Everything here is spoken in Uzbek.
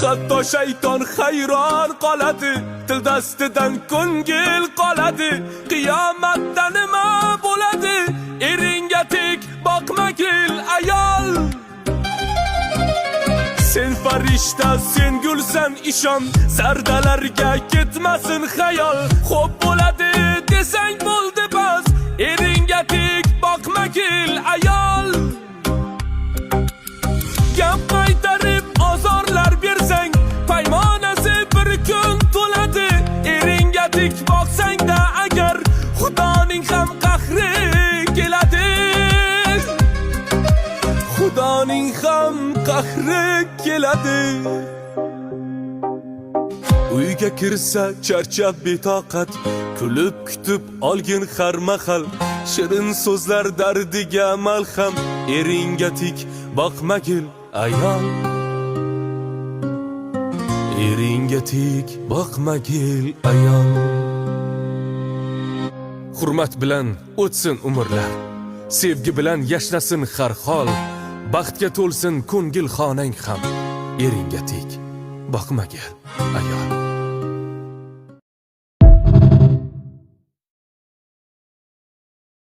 hatto shayton hayron qoladi, til dastidan ko'ngil qoladi. Qiyomatda nima bo'ladi? Eringga tik boqmagil ayol. Sen farishta, sen gulsan, ishon, zardalarga ketmasin xayol. Xo'p bo'ladi desang bo'ldi bas, eringga tik boqmagil ayol. Gap qaytarib ozorlar bersang, paymonasi bir kun to'ladi. Eringga tik boqsang-da agar, Xudoning ham qahri keladi. Xudoning ham qahri keladi. Uyga kirsa charchab betoqat, kulib kutib olgin har mahal. Shirin so'zlar dardiga malham, eringga tik boqmagil ayol. Eringga tik boqmagil ayol. Hurmat bilan o'tsin umrlar, sevgi bilan yashnasin har hol. Baxtga to'lsin ko'ngil xonang ham, eringga tik boqmagil ayol.